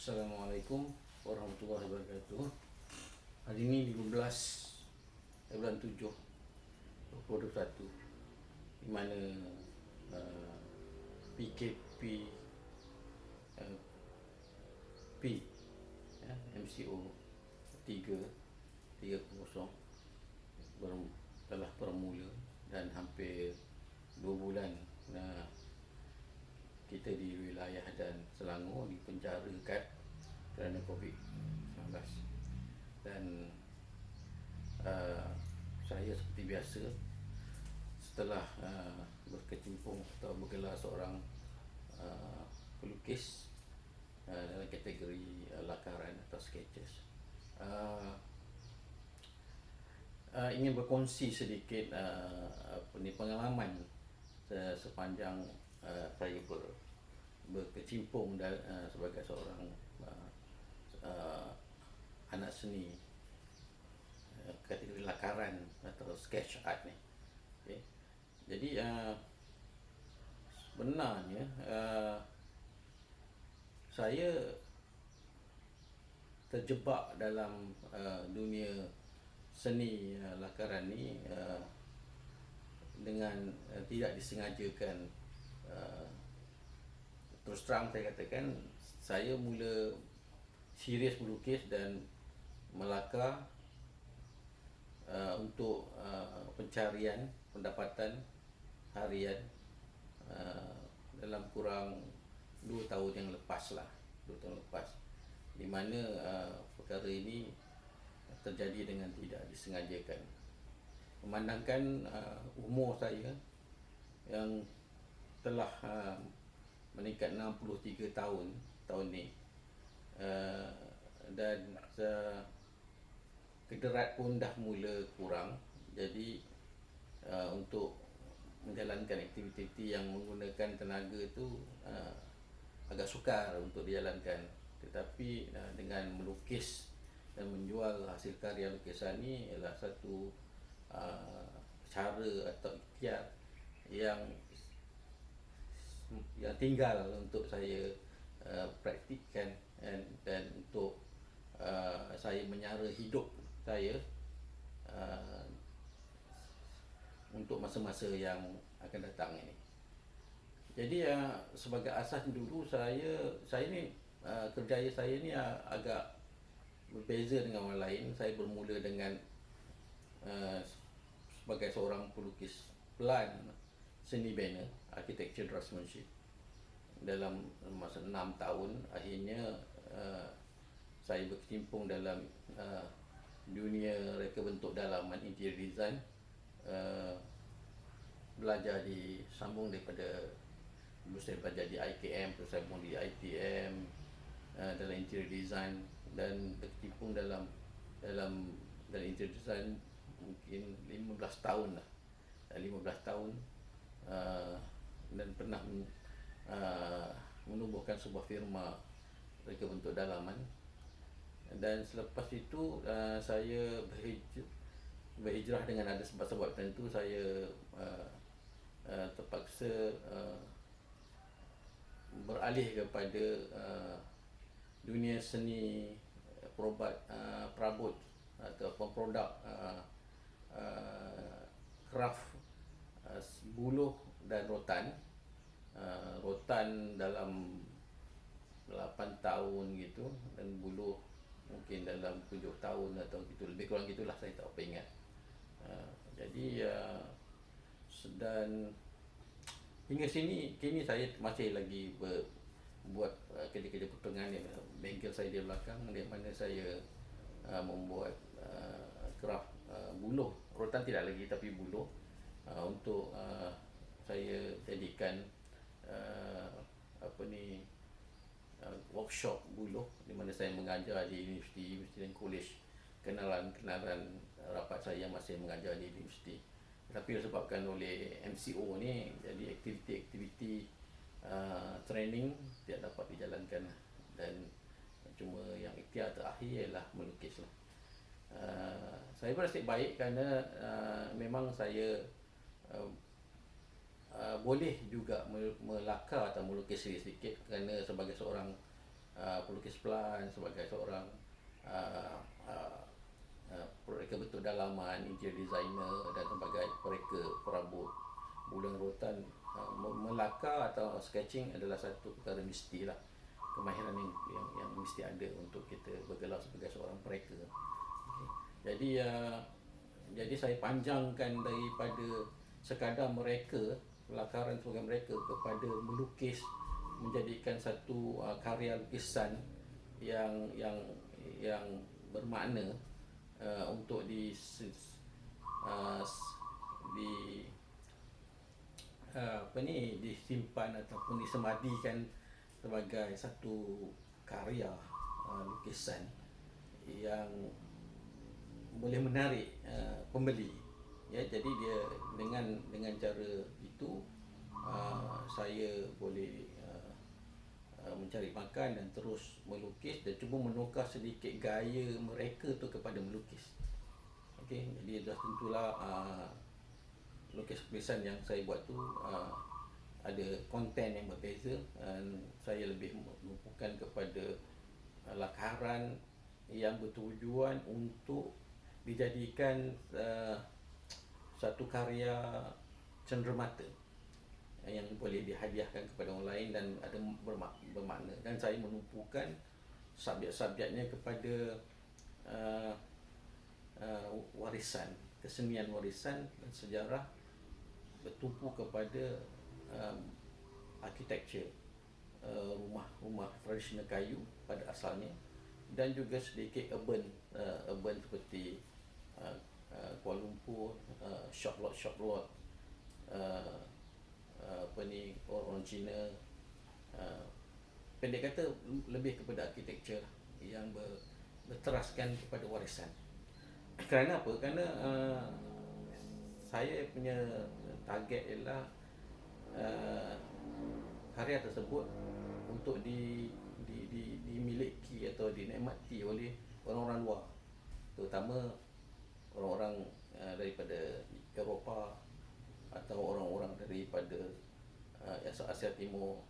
Assalamualaikum warahmatullahi wabarakatuh. Hari ini 15 bulan 7 2021, di mana PKP P MCO 330 telah bermula, dan hampir 2 bulan kita di wilayah dan Selangor dipenjarakan kerana COVID-19. Dan saya seperti biasa, setelah berkecimpung atau bergelar seorang pelukis dalam kategori lakaran atau sketches, ingin berkongsi sedikit pengalaman sepanjang saya berkecimpung sebagai seorang anak seni kategori lakaran atau sketch art ni. Okay. Jadi sebenarnya saya terjebak dalam dunia seni lakaran ni dengan tidak disengajakan. Terus terang saya katakan, saya mula serius melukis dan melakar untuk pencarian pendapatan harian dalam kurang 2 tahun yang lepas lah, 2 tahun lepas, di mana perkara ini terjadi dengan tidak disengajakan. Memandangkan umur saya yang telah meningkat 63 tahun ni, dan kederat pun dah mula kurang. Jadi untuk menjalankan aktiviti yang menggunakan tenaga tu agak sukar untuk dijalankan. Tetapi dengan melukis dan menjual hasil karya lukisan ni ialah satu cara atau ikhtiar yang tinggal untuk saya praktikkan, dan untuk saya menyara hidup saya untuk masa-masa yang akan datang ini. Jadi sebagai asas dulu, saya ni kerjaya saya ni agak berbeza dengan orang lain. Saya bermula dengan sebagai seorang pelukis pelan seni banner, architecture draftsmanship. Dalam masa 6 tahun, akhirnya saya berkecimpung dalam dunia reka bentuk dalaman, interior design. Belajar sambung daripada dulu saya belajar di IKM, terus saya sambung di ITM dalam interior design, dan berkecimpung dalam interior design mungkin 15 tahun lah, 15 tahun, dan pernah menubuhkan sebuah firma reka bentuk dalaman. Dan selepas itu saya berhijrah dengan ada sebab-sebab tertentu. Saya terpaksa beralih kepada dunia seni perabot atau produk craft, buluh dan rotan. Rotan dalam 8 tahun gitu, dan buluh mungkin dalam 7 tahun atau gitu, lebih kurang gitulah, saya tak apa ingat. Jadi dan hingga kini saya masih lagi buat kerja-kerja pertengahan di bengkel saya di belakang, di mana saya membuat craft buluh, rotan tidak lagi, tapi buluh, untuk saya jadikan workshop buluh, di mana saya mengajar di universiti dan kolej. Kenalan rapat saya masih mengajar di universiti, tapi disebabkan oleh MCO ni, jadi aktiviti training tidak dapat dijalankan, dan cuma yang ikhtiar terakhir ialah melukis lah. Saya bernasib baik kerana memang saya boleh juga melakar atau melukis sedikit, kerana sebagai seorang pelukis pelan, sebagai seorang uh, uh, pereka bentuk dalaman, interior designer dan sebagai pereka perabot bulan rotan. Melakar atau sketching adalah satu perkara mestilah, kemahiran yang mesti ada untuk kita bergelar sebagai seorang pereka. Okay. Jadi saya panjangkan daripada sekadar mereka, pelakaran sebagai mereka, kepada melukis, menjadikan satu karya lukisan yang bermakna untuk uh, di disimpan ataupun disemadikan sebagai satu karya lukisan yang boleh menarik pembeli. Ya, jadi dia dengan cara itu saya boleh mencari makan dan terus melukis dan cuba menukar sedikit gaya mereka tu kepada melukis. Okey, jadi dah tentulah lukisan yang saya buat tu ada konten yang berbeza, dan saya lebih menumpukan kepada lakaran yang bertujuan untuk dijadikan satu karya cenderamata yang boleh dihadiahkan kepada orang lain dan ada bermakna. Dan saya menumpukan subjek-subjeknya kepada warisan, kesenian warisan dan sejarah, bertumpu kepada architecture, rumah-rumah tradisional kayu pada asalnya, dan juga sedikit urban seperti Kuala Lumpur, shop lot, orang Cina. Pendek kata, lebih kepada architecture yang berteraskan kepada warisan. Kerana apa? Kerana saya punya target ialah karya tersebut untuk dimiliki atau dinikmati oleh orang-orang luar, terutama orang-orang daripada Eropah atau orang-orang daripada Asia Timur,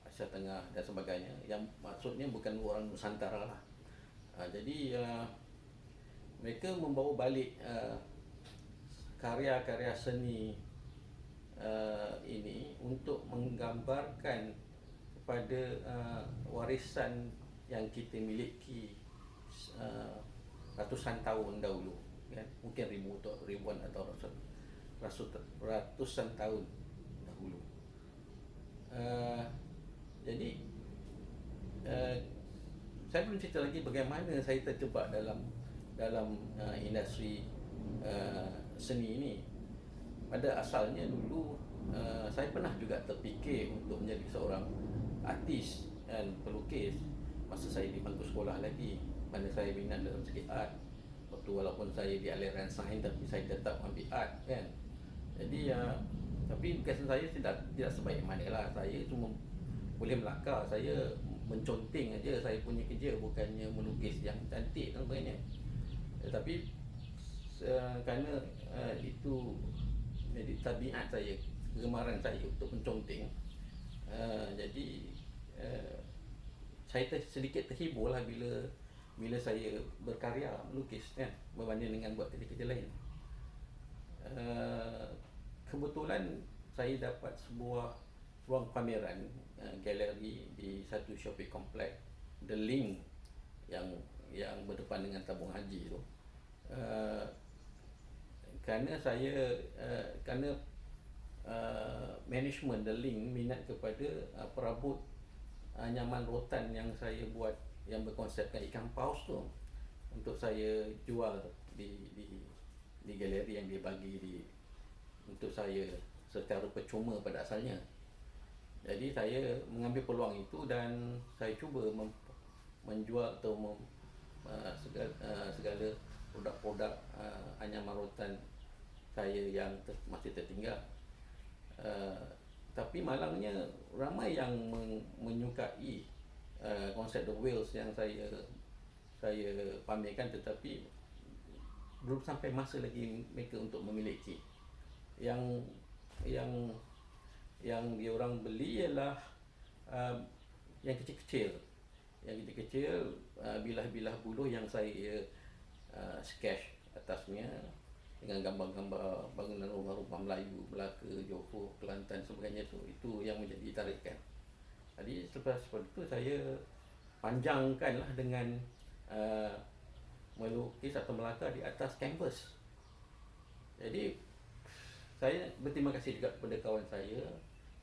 Asia Tengah dan sebagainya, yang maksudnya bukan orang Nusantara lah. Jadi mereka membawa balik karya-karya seni ini untuk menggambarkan kepada warisan yang kita miliki ratusan tahun dahulu, kan? Mungkin ribuan atau ratusan tahun dahulu. Jadi saya belum cerita lagi bagaimana saya terjebak dalam industri seni ini. Pada asalnya dulu saya pernah juga terfikir untuk menjadi seorang artis dan pelukis masa saya di bangku sekolah lagi, mana saya minat dalam segi art. Waktu walaupun saya di aliran sains, tapi saya tetap ambil art, kan. Jadi tapi lukisan saya tidak sebaik mana lah. Saya cuma boleh melakar, saya menconting aja. Saya punya kerja bukannya melukis yang cantik dan sebagainya. Tapi kerana itu jadi tabiat saya, kegemaran saya untuk menconting, jadi saya sedikit terhibur lah bila saya berkarya melukis, kan, berbanding dengan buat kerja-kerja lain. Kebetulan saya dapat sebuah ruang pameran galeri di satu shopping kompleks, The Link, yang berdepan dengan tabung haji tu. Kerana management The Link minat kepada perabot nyaman rotan yang saya buat, yang berkonsepkan ikan paus tu, untuk saya jual di galeri yang dia bagi untuk saya secara percuma pada asalnya. Jadi saya mengambil peluang itu dan saya cuba menjual atau segala produk-produk anyaman rotan saya yang masih tertinggal. Tapi malangnya ramai yang menyukai konsep The Whales yang saya pamerkan, tetapi belum sampai masa lagi mereka untuk memiliki. Yang diorang beli ialah yang kecil-kecil, yang kecil-kecil, bilah-bilah buluh yang saya sketch atasnya dengan gambar-gambar bangunan rumah-rumah Melayu, Melaka, Johor, Kelantan sebagainya itu yang menjadi tarikan. Jadi selepas itu saya panjangkanlah dengan uh, melukis atau melakar di atas kanvas. Jadi saya berterima kasih juga kepada kawan saya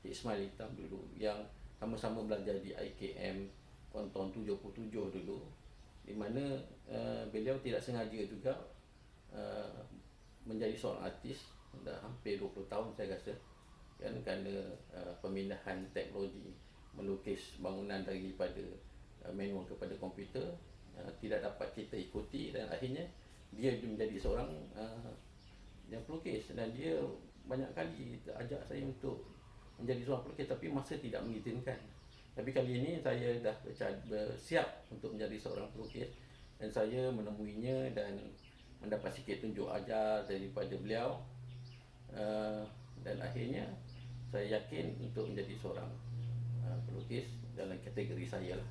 Cik Ismail Hitam dulu yang sama-sama belajar di IKM tahun 77 dulu, di mana beliau tidak sengaja juga uh, menjadi seorang artis dah hampir 20 tahun saya rasa, kan, kerana pemindahan teknologi melukis bangunan daripada manual kepada komputer tidak dapat kita ikuti, dan akhirnya dia menjadi seorang yang pelukis, dan dia banyak kali ajak saya untuk menjadi seorang pelukis tapi masa tidak mengizinkan. Tapi kali ini saya dah bersiap untuk menjadi seorang pelukis, dan saya menemuinya dan mendapat sikit tunjuk ajar daripada beliau, dan akhirnya saya yakin untuk menjadi seorang pelukis dalam kategori saya lah,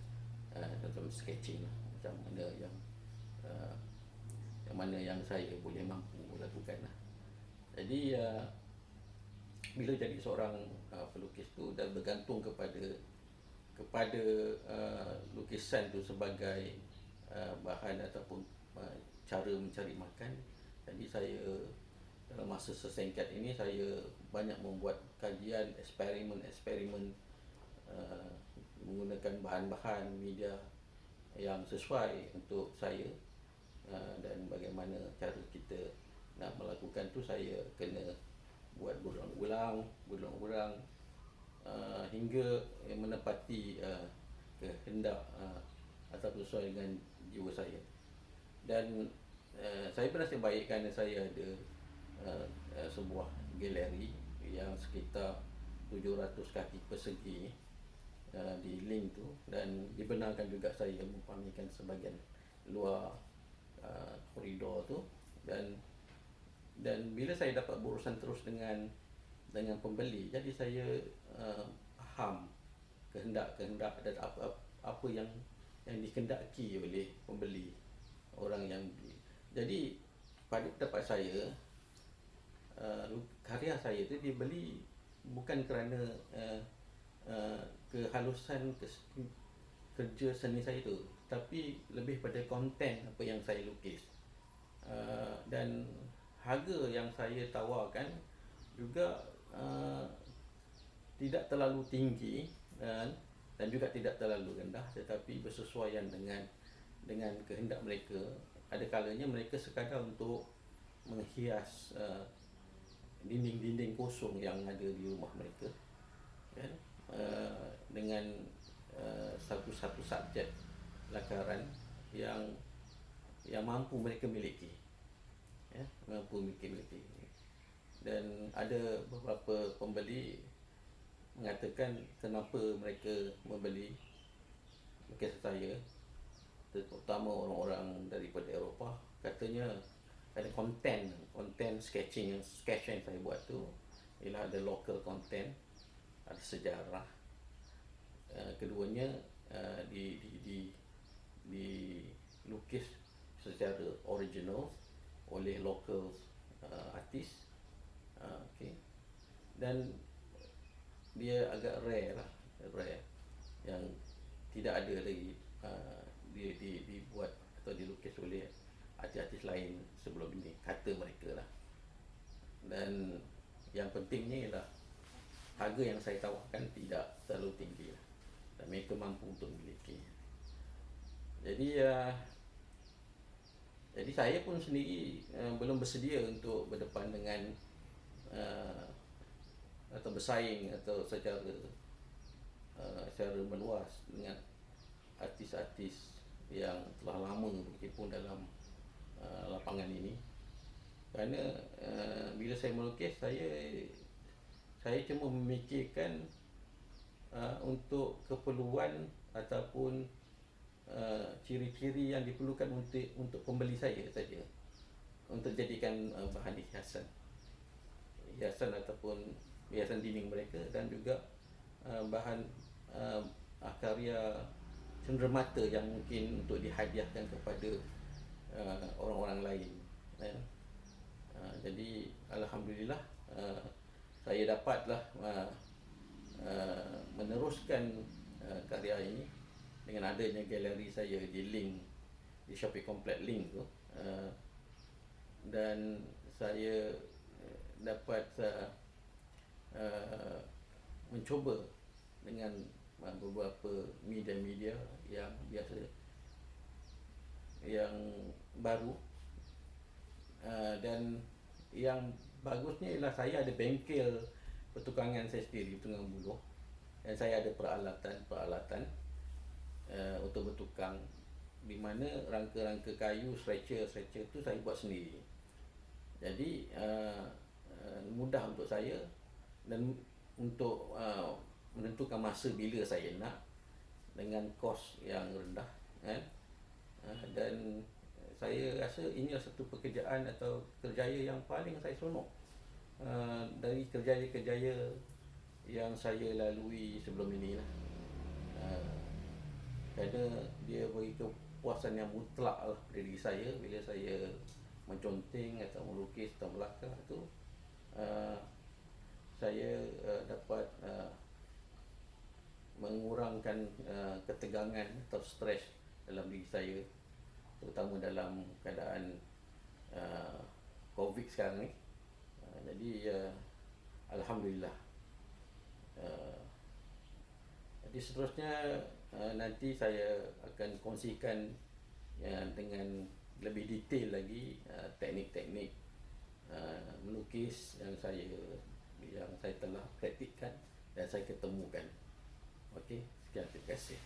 dalam sketching lah, macam mana yang mana yang saya boleh mampu lakukan lah. Jadi bila jadi seorang pelukis tu dan bergantung kepada lukisan tu sebagai bahan ataupun cara mencari makan. Jadi saya dalam masa sesingkat ini saya banyak membuat kajian, eksperimen menggunakan bahan-bahan media yang sesuai untuk saya, dan bagaimana cara kita nak melakukan tu saya kena buat berulang-ulang hingga menepati kehendak atau sesuai dengan jiwa saya. Dan saya bernasib baik kerana saya ada sebuah galeri yang sekitar 700 kaki persegi di link tu, dan dibenarkan juga saya mempamerkan sebahagian luar koridor tu, dan bila saya dapat berurusan terus dengan pembeli, jadi saya faham kehendak dan apa yang dikehendaki oleh pembeli, orang yang beli. Jadi pada pendapat saya, karya saya itu dibeli bukan kerana kehalusan kerja seni saya itu, tapi lebih pada konten apa yang saya lukis, dan harga yang saya tawarkan juga tidak terlalu tinggi dan juga tidak terlalu rendah, tetapi bersesuaian dengan kehendak mereka. Ada kalanya mereka sekadar untuk menghias dinding-dinding kosong yang ada di rumah mereka, kan, dengan satu-satu subjek lakaran yang mampu mereka miliki, ya, miliki. Dan ada beberapa pembeli mengatakan kenapa mereka membeli lukisan saya, terutama orang-orang daripada Eropah. Katanya ada konten sketch yang saya buat tu ialah ada local content, ada sejarah. Keduanya dilukis secara original oleh local artis, okay. Dan dia agak rare yang tidak ada lagi dibuat atau dilukis oleh artis-artis lain sebelum ini, kata mereka lah. Dan yang pentingnya ialah harga yang saya tawarkan tidak terlalu tinggi lah, dan mereka mampu untuk memiliki. Jadi saya pun sendiri belum bersedia untuk berdepan dengan atau bersaing atau secara meluas dengan artis-artis yang telah lama berkecimpung dalam lapangan ini. Kerana bila saya melukis, saya cuma memikirkan untuk keperluan ataupun ciri-ciri yang diperlukan untuk pembeli saya saja, untuk jadikan bahan hiasan ataupun hiasan dinding mereka, dan juga bahan karya cenderamata yang mungkin untuk dihadiahkan kepada orang-orang lain, kan. Jadi alhamdulillah saya dapatlah meneruskan karya ini dengan adanya galeri saya di link, di Shopee Complex link tu, dan saya dapat mencuba dengan beberapa media-media yang biasa, yang baru, dan yang bagusnya ialah saya ada bengkel pertukangan saya sendiri, Tungang Buloh, dan saya ada peralatan untuk bertukang, di mana rangka-rangka kayu, stretcher tu saya buat sendiri. Jadi mudah untuk saya dan untuk menentukan masa bila saya nak dengan kos yang rendah, kan. Dan saya rasa inilah satu pekerjaan atau kerjaya yang paling saya seronok dari kerjaya-kerjaya yang saya lalui sebelum ini lah. Kerana dia beri kepuasan yang mutlak lah pada diri saya bila saya menconteng atau melukis atau melakar tu. Saya dapat mengurangkan ketegangan atau stres dalam diri saya, terutama dalam keadaan COVID sekarang ni. Jadi alhamdulillah. Jadi seterusnya nanti saya akan kongsikan dengan lebih detail lagi teknik-teknik melukis yang saya telah praktikkan dan saya ketemukan. Okey, sekian, terima kasih.